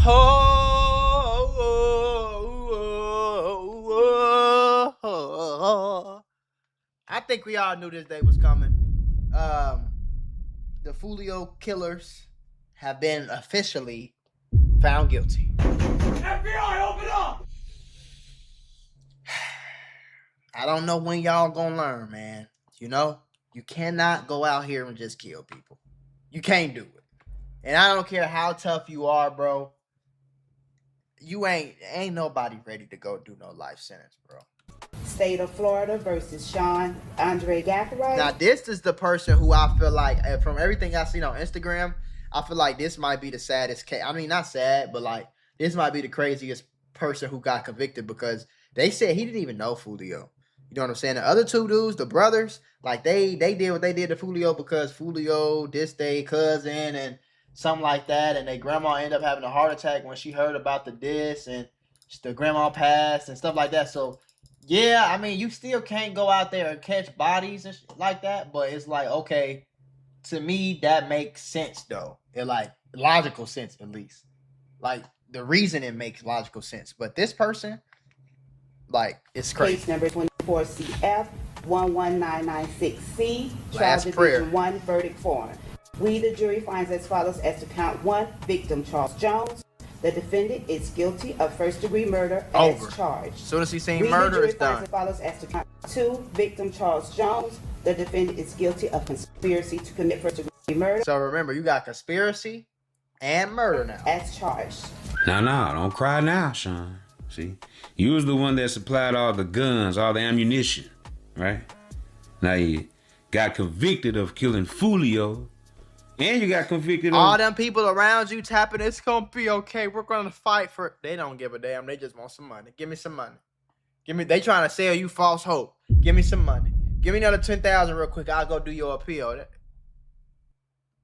I think we all knew this day was coming. The Fulio killers have been officially found guilty. FBI, open up! I don't know when y'all gonna learn, man. You know, you cannot go out here and just kill people. You can't do it. And I don't care how tough you are, bro. You ain't nobody ready to go do no life sentence, bro. State of Florida versus Sean Andre Gaffaro. Now, this is the person who I feel like, from everything I've seen on Instagram, I feel like this might be the saddest case. I mean, not sad, but like, this might be the craziest person who got convicted, because they said he didn't even know Fulio. You know what I'm saying? The other two dudes, the brothers, like they did what they did to Fulio because Fulio dissed their cousin and something like that, and their grandma ended up having a heart attack when she heard about the diss, and the grandma passed and stuff like that. So yeah, I mean, you still can't go out there and catch bodies and like that, but it's like, okay, to me that makes sense though. It like logical sense, at least. Like the reason it makes logical sense. But this person, like, it's crazy. Case number 24 CF 11996C. Trial Last prayer. Division 1 verdict form. We, the jury, finds as follows as to count 1, victim Charles Jones. The defendant is guilty of first-degree murder as charged. As soon as he's seen murder, it's done. As follows as to count 2, victim Charles Jones. The defendant is guilty of conspiracy to commit first-degree murder. So remember, you got conspiracy and murder now. As charged. Now, don't cry now, Sean. See, you was the one that supplied all the guns, all the ammunition, right? Now you got convicted of killing Fulio. And you got convicted of all them people around you tapping, it's gonna be okay. We're gonna fight for it. They don't give a damn. They just want some money. Give me some money. They trying to sell you false hope. Give me some money. Give me another 10,000 real quick. I'll go do your appeal.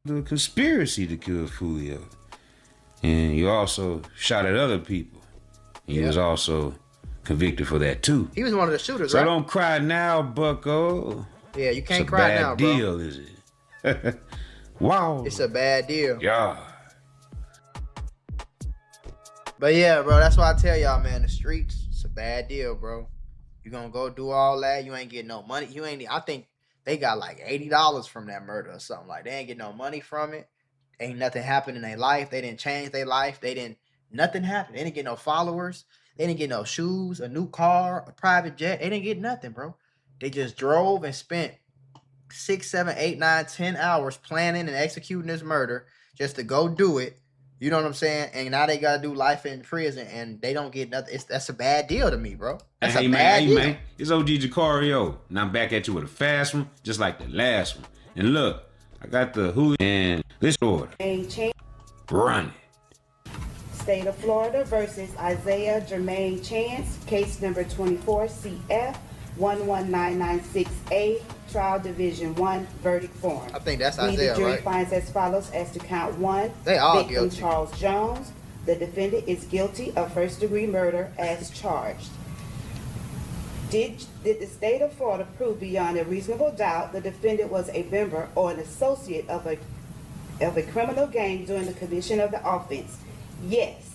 The conspiracy to kill Fulio. And you also shot at other people. And you was also convicted for that too. He was one of the shooters, so right? So don't cry now, bucko. Yeah, you can't cry now, bro. It's a bad deal, is it? Wow. It's a bad deal. Yeah. But yeah, bro, that's why I tell y'all, man, the streets, it's a bad deal, bro. You gonna go do all that, you ain't getting no money. I think they got like $80 from that murder or something. Like, they ain't getting no money from it. Ain't nothing happened in their life. They didn't change their life. Nothing happened. They didn't get no followers. They didn't get no shoes, a new car, a private jet. They didn't get nothing, bro. They just drove and spent 6, 7, 8, 9, 10 hours planning and executing this murder just to go do it. You know what I'm saying? And now they gotta do life in prison and they don't get nothing. That's a bad deal to me, bro. That's a bad deal. Man, it's OG Jacario. And I'm back at you with a fast one, just like the last one. And look, I got the Julio and this order. Run it. State of Florida versus Isaiah Jermaine Chance. Case number 24 CF 11996A. Trial Division 1 verdict form. I think that's Isaiah, the jury right? finds as follows as to count 1. They all victim guilty. Charles Jones. The defendant is guilty of first-degree murder as charged. Did the state of Florida prove beyond a reasonable doubt the defendant was a member or an associate of a criminal gang during the commission of the offense? Yes.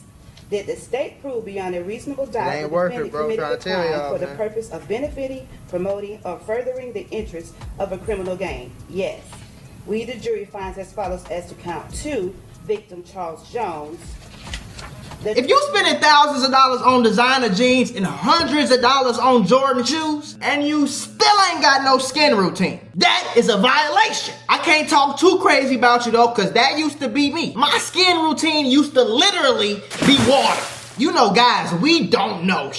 Did the state prove beyond a reasonable doubt the defendant committed the crime for the purpose of benefiting, promoting, or furthering the interests of a criminal gang? Yes. We, the jury, finds as follows as to count 2, victim Charles Jones. If you spending thousands of dollars on designer jeans and hundreds of dollars on Jordan shoes, and you still ain't got no skin routine, that is a violation. I can't talk too crazy about you though, because that used to be me. My skin routine used to literally be water. You know, guys, we don't know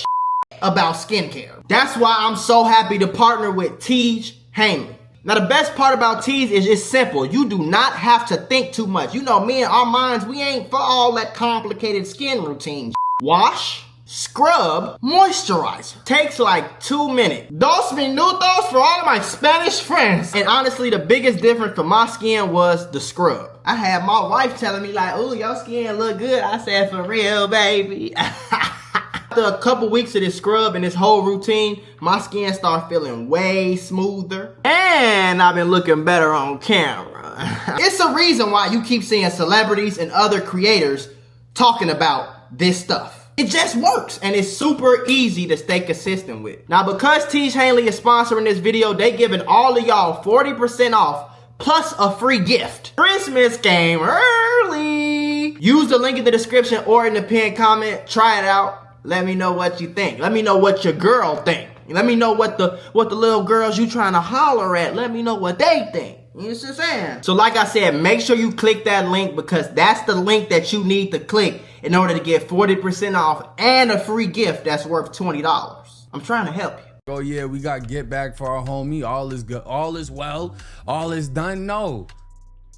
about skincare. That's why I'm so happy to partner with Tej Heyman. Now, the best part about Tees is it's simple. You do not have to think too much. You know, me and our minds, we ain't for all that complicated skin routine. Wash, scrub, moisturizer. Takes like 2 minutes. Dos minutos for all of my Spanish friends. And honestly, the biggest difference for my skin was the scrub. I had my wife telling me like, "Ooh, your skin look good." I said, "For real, baby." After a couple weeks of this scrub and this whole routine, my skin started feeling way smoother. And I've been looking better on camera. It's a reason why you keep seeing celebrities and other creators talking about this stuff. It just works, and it's super easy to stay consistent with. Now, because Teach Hanley is sponsoring this video, they giving all of y'all 40% off plus a free gift. Christmas came early. Use the link in the description or in the pinned comment. Try it out. Let me know what you think. Let me know what your girl think. Let me know what the little girls you trying to holler at. Let me know what they think. You know what I'm saying? So like I said, make sure you click that link because that's the link that you need to click in order to get 40% off and a free gift that's worth $20. I'm trying to help you. Oh yeah, we got get back for our homie. All is good. All is well. All is done. No,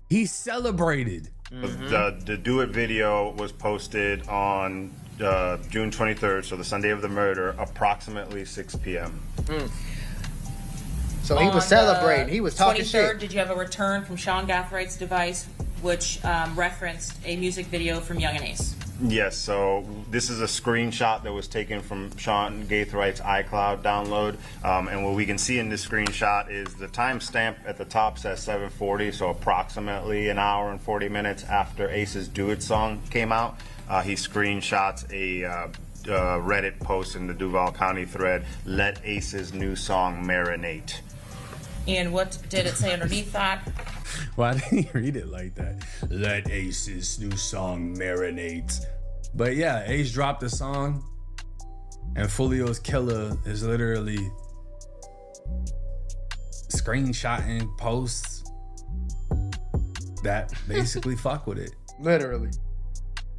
he celebrated. The Do It video was posted on June 23rd, so the Sunday of the murder, approximately 6 p.m. So he was celebrating. He was talking 23rd, shit. did you have a return from Sean Gathwright's device, which referenced a music video from Young and Ace? Yes, so this is a screenshot that was taken from Sean Gathwright's iCloud download, and what we can see in this screenshot is the timestamp at the top says 7:40, so approximately an hour and 40 minutes after Ace's Do It song came out. He screenshots a Reddit post in the Duval County thread, "Let Ace's new song marinate." And what did it say underneath that? Why didn't he read it like that? Let Ace's new song marinate. But yeah, Ace dropped the song, and Fulio's killer is literally screenshotting posts that basically fuck with it. Literally.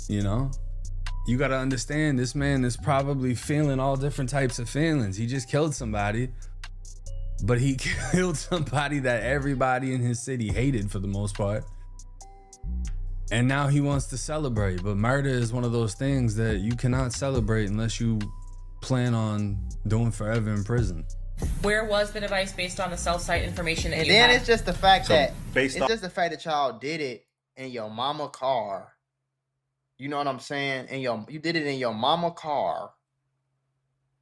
You know? You gotta understand, this man is probably feeling all different types of feelings. He just killed somebody, but he killed somebody that everybody in his city hated for the most part. And now he wants to celebrate. But murder is one of those things that you cannot celebrate unless you plan on doing forever in prison. Where was the device based on the cell site information that And you then had? it's just the fact So that based it's on- just the fact that y'all did it in your mama car. You know what I'm saying? And you did it in your mama car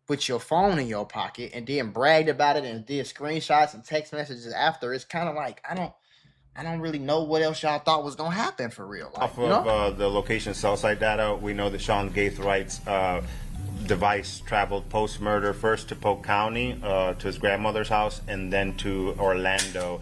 with your phone in your pocket and then bragged about it and did screenshots and text messages after. It's kind of like I don't really know what else y'all thought was gonna happen for real. Like, Off of the location cell site data, we know that Sean Gathwright's device traveled post-murder first to Polk County, to his grandmother's house, and then to Orlando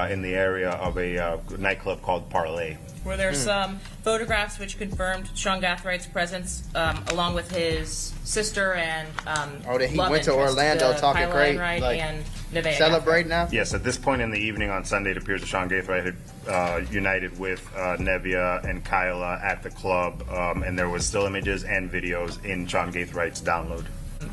in the area of a nightclub called Parlay. Were there some photographs which confirmed Sean Gathwright's presence along with his sister and that he love went to interest, Orlando talking Kyla crazy, Enright like, and Nevaeh celebrating now? Yes, at this point in the evening on Sunday, it appears that Sean Gathwright had united with Nevaeh and Kyla at the club, and there was still images and videos in Sean Gathwright's download.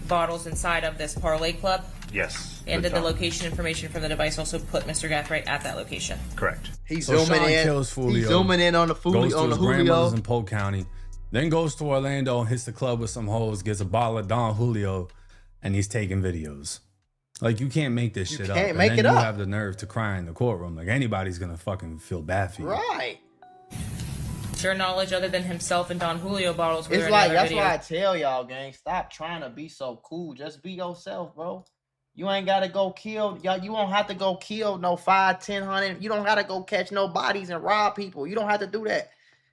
bottles inside of this parlay club. Yes. And did the top. location information from the device also put Mr. Gathright at that location? Correct. He's So zooming Sean in. kills Fulio, He's zooming in on the goes Fulio, to on the his grandmother's in Fulio. Polk County, then goes to Orlando and hits the club with some hoes, gets a bottle of Don Julio, and he's taking videos. Like, you can't make this shit up. can't And make then it you up. have the nerve to cry in the courtroom. Like, anybody's gonna fucking feel bad for you. Right. To your knowledge, other than himself and Don Julio bottles, were It's there like any other that's why I videos? tell y'all, gang, stop trying to be so cool. Just be yourself, bro. You ain't gotta go kill y'all. You won't have to go kill no 5, 10, 100. You don't gotta go catch no bodies and rob people. You don't have to do that.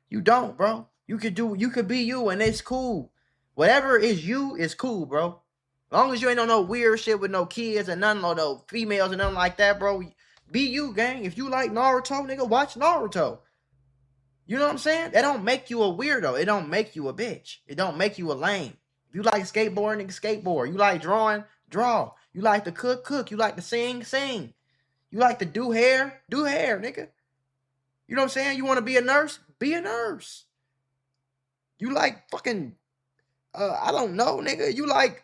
You don't, bro. You could be you, and it's cool. Whatever is you is cool, bro. As long as you ain't on no weird shit with no kids and none of no females and nothing like that, bro. Be you, gang. If you like Naruto, nigga, watch Naruto. You know what I'm saying? That don't make you a weirdo. It don't make you a bitch. It don't make you a lame. If you like skateboarding, nigga, skateboard. You like drawing, draw. You like to cook, cook. You like to sing, sing. You like to do hair, nigga. You know what I'm saying? You want to be a nurse? Be a nurse. You like fucking, I don't know, nigga. You like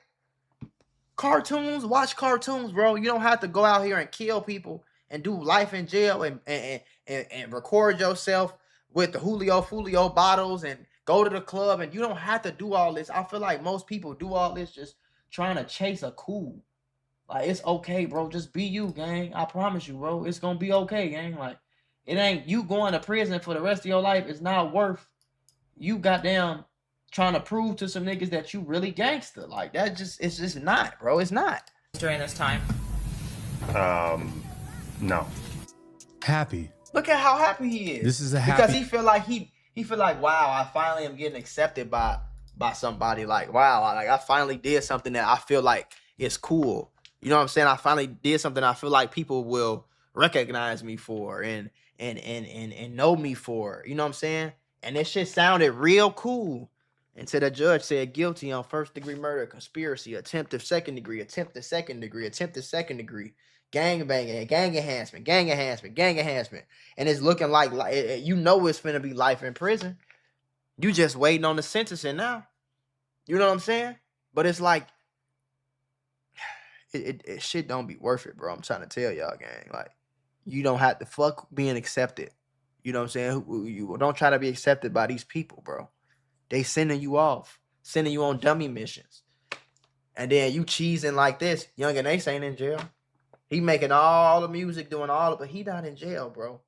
cartoons? Watch cartoons, bro. You don't have to go out here and kill people and do life in jail and record yourself with the Fulio bottles and go to the club, and you don't have to do all this. I feel like most people do all this just trying to chase a cool. Like, it's okay, bro. Just be you, gang. I promise you, bro. It's gonna be okay, gang. Like, it ain't you going to prison for the rest of your life. It's not worth you goddamn trying to prove to some niggas that you really gangster. Like, that just, it's just not, bro. It's not. During this time? No. Happy. Look at how happy he is. This is a because happy- he feel like he He feel like, wow, I finally am getting accepted by somebody. Like, wow, I finally did something that I feel like is cool. You know what I'm saying? I finally did something I feel like people will recognize me for and know me for. You know what I'm saying? And this shit sounded real cool until the judge said guilty on first-degree murder, conspiracy, attempted second degree, attempted second degree, gang banging, gang enhancement. And it's looking like you know it's finna be life in prison. You just waiting on the sentencing now. You know what I'm saying? But it's like, it shit don't be worth it, bro. I'm trying to tell y'all, gang. Like, you don't have to fuck being accepted. You know what I'm saying? You don't try to be accepted by these people, bro. They sending you off, sending you on dummy missions. And then you cheesing like this. Young and Ace ain't in jail. He making all the music, doing all of it, but he not in jail, bro.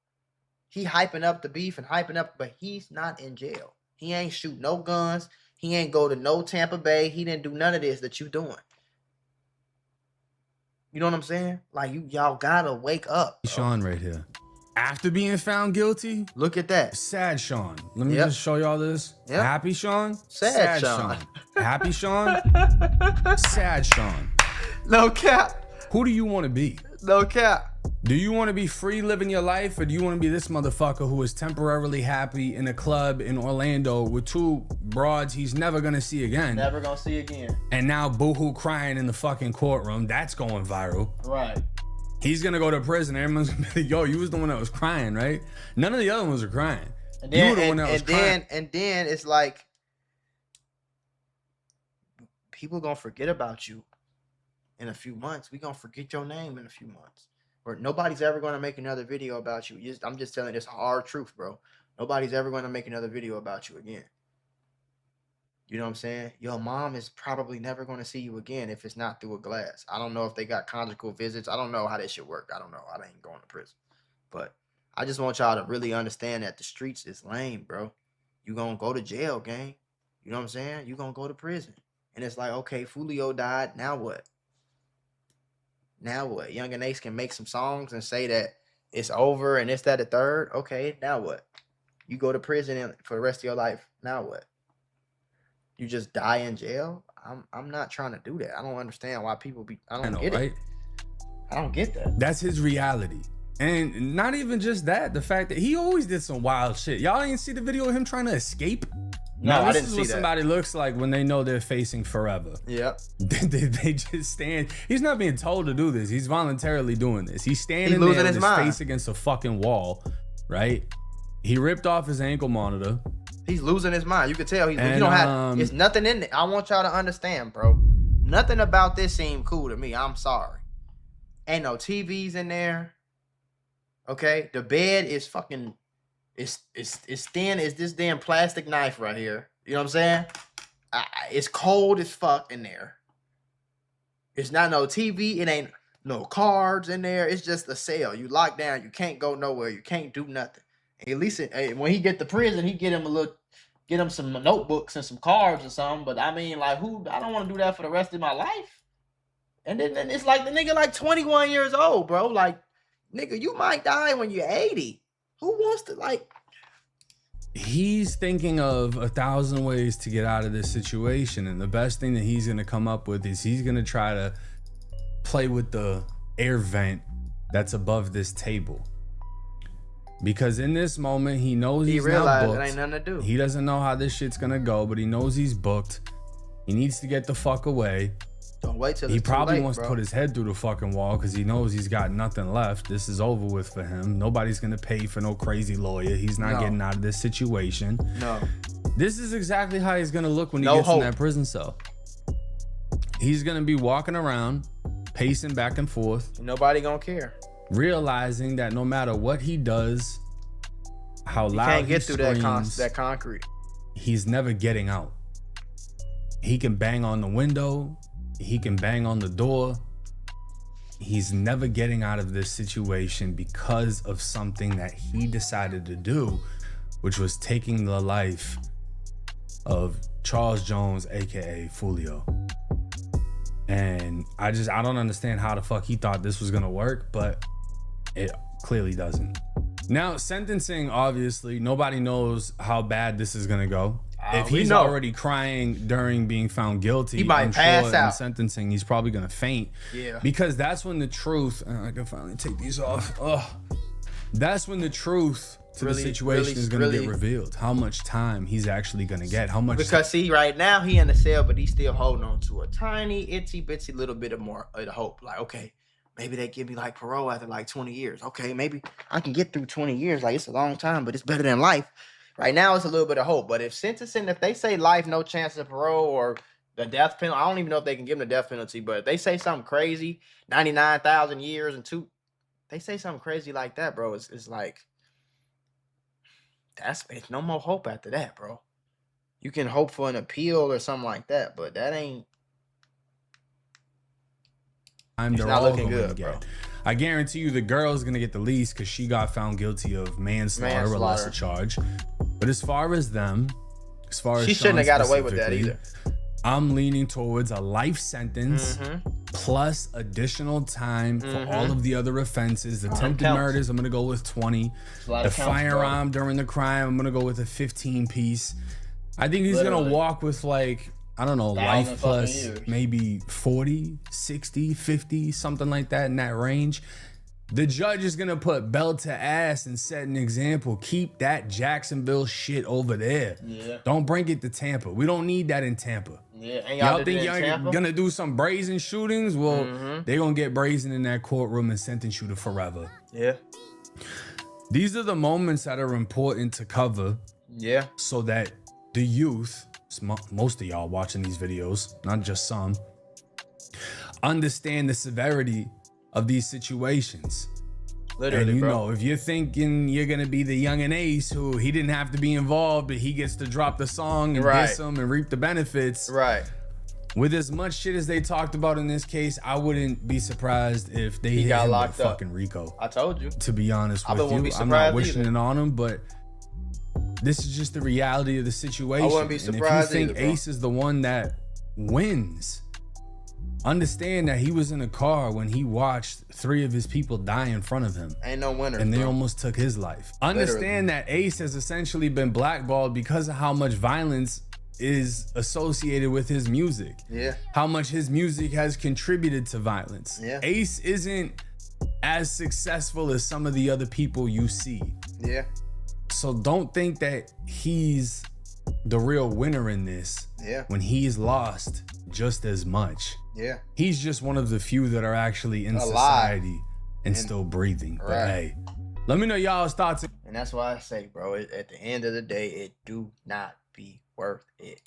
He hyping up the beef and hyping up, but he's not in jail. He ain't shoot no guns. He ain't go to no Tampa Bay. He didn't do none of this that you doing. You know what I'm saying? Like, y'all gotta wake up, bro. Sean right here. After being found guilty, Look at that. sad Sean. Let me just show y'all this. Yep. Happy Sean, Sad Sean. Happy Sean, sad Sean. No cap. Who do you want to be? No cap. Do you want to be free living your life, or do you want to be this motherfucker who is temporarily happy in a club in Orlando with two broads he's never gonna see again? Never gonna see again. And now boohoo crying in the fucking courtroom. That's going viral. Right. He's gonna go to prison. Everyone's gonna be like, yo, you was the one that was crying, right? None of the other ones are crying. And then, you were the one that was crying. And then it's like, people gonna forget about you in a few months. We gonna forget your name in a few months. Or nobody's ever gonna make another video about you. I'm just telling you this hard truth, bro. Nobody's ever gonna make another video about you again. You know what I'm saying? Your mom is probably never going to see you again if it's not through a glass. I don't know if they got conjugal visits. I don't know how that shit work. I don't know. I ain't going to prison. But I just want y'all to really understand that the streets is lame, bro. You going to go to jail, gang. You know what I'm saying? You going to go to prison. And it's like, okay, Fulio died. Now what? Now what? Young and Ace can make some songs and say that it's over and it's that, the third. Okay, now what? You go to prison for the rest of your life. Now what? You just die in jail? I'm not trying to do that. I don't understand why people be. I don't get it. I don't get that. That's his reality. And not even just that, the fact that he always did some wild shit. Y'all didn't see the video of him trying to escape? No, I didn't see that. This is what somebody looks like when they know they're facing forever. Yep. They just stand. He's not being told to do this. He's voluntarily doing this. He's standing losing there with his his mind. face against a fucking wall, right? He ripped off his ankle monitor. He's losing his mind. You can tell he's. And, You don't have. It's nothing in it. I want y'all to understand, bro. Nothing about this seemed cool to me. I'm sorry. Ain't no TVs in there. Okay, the bed is fucking. It's thin as this damn plastic knife right here. You know what I'm saying? It's cold as fuck in there. It's not no TV. It ain't no cards in there. It's just a cell. You locked down. You can't go nowhere. You can't do nothing. And at least when he get to prison, he get him some notebooks and some cards or something. But I mean, like, I don't want to do that for the rest of my life. And then it's like the nigga like 21 years old, bro. Like, nigga, you might die when you're 80. Who wants to, like? He's thinking of 1,000 ways to get out of this situation, and the best thing that he's gonna come up with is he's gonna try to play with the air vent that's above this table. Because in this moment, he knows he's now realized booked. it ain't nothing to do. He doesn't know how this shit's gonna go, but he knows he's booked. He needs to get the fuck away. Don't wait till He it's too probably late, wants bro. to put his head through the fucking wall because he knows he's got nothing left. This is over with for him. Nobody's gonna pay for no crazy lawyer. He's not getting out of this situation. No. This is exactly how he's gonna look when he No gets hope. in that prison cell. He's gonna be walking around, pacing back and forth, Nobody gonna care. realizing that no matter what he does, how You loud can't he get through screams, that concrete. he's never getting out. He can bang on the window, he can bang on the door. He's never getting out of this situation because of something that he decided to do, which was taking the life of Charles Jones, aka Fulio. And I don't understand how the fuck he thought this was gonna work, but it clearly doesn't. Now, sentencing, obviously, nobody knows how bad this is gonna go. If we he's know. already crying during being found guilty, He might I'm pass sure in out. sentencing he's probably gonna faint. Yeah. Because that's when the truth. I can finally take these off. Oh, that's when the truth to Really, the situation really, is gonna really- get revealed. How much time he's actually gonna get? How much? Because see, right now he in the cell, but he's still holding on to a tiny, itsy bitsy little bit of more of hope. Like, okay, maybe they give me like parole after like 20 years. Okay, maybe I can get through 20 years. Like, it's a long time, but it's better than life. Right now, it's a little bit of hope. But if sentencing, if they say life, no chance of parole, or the death penalty, I don't even know if they can give him the death penalty. But if they say something crazy, 99,000 years and they say something crazy like that, bro. It's like it's no more hope after that, bro. You can hope for an appeal or something like that, but that ain't. They're not all looking going to good, bro. get. I guarantee you the girl's going to get the least because she got found guilty of manslaughter, a lesser charge. But as far as them, as far as She shouldn't have Sean got away with that specifically, either. I'm leaning towards a life sentence Mm-hmm. plus additional time for all of the other offenses. The attempted counts. murders, I'm going to go with 20. a lot The of counts, firearm during the crime, I'm going to go with a 15 piece. I think he's going Literally. to walk with like, I don't know, 1,000 life fucking plus years. maybe 40, 60, 50, something like that in that range. The judge is going to put belt to ass and set an example. Keep that Jacksonville shit over there. Yeah. Don't bring it to Tampa. We don't need that in Tampa. Yeah, and Y'all did think it in y'all Tampa? gonna do some brazen shootings? Well, Mm-hmm. they gonna get brazen in that courtroom and sentence you to forever. Yeah, These are the moments that are important to cover yeah, so that the youth, most of y'all watching these videos, not just some, understand the severity of these situations. literally, And you bro. know, if you're thinking you're gonna be the young and ace who he didn't have to be involved, but he gets to drop the song and Right. diss him and reap the benefits. Right. With as much shit as they talked about in this case, I wouldn't be surprised if they hit got him with locked up. fucking Rico. I told you. To be honest I with wouldn't you, be I'm not surprised wishing either. it on him, but this is just the reality of the situation. I wouldn't be And surprised if you think either, bro. Ace is the one that wins, understand that he was in a car when he watched 3 of his people die in front of him. Ain't no winner. And they bro. almost took his life. Understand that Ace has essentially been blackballed because of how much violence is associated with his music. Yeah. How much his music has contributed to violence. Yeah. Ace isn't as successful as some of the other people you see. Yeah. So don't think that he's the real winner in this Yeah. when he's lost just as much. Yeah. He's just one of the few that are actually in Alive. society and still breathing. But Right. hey, let me know y'all's thoughts. And that's why I say, bro, at the end of the day, it do not be worth it.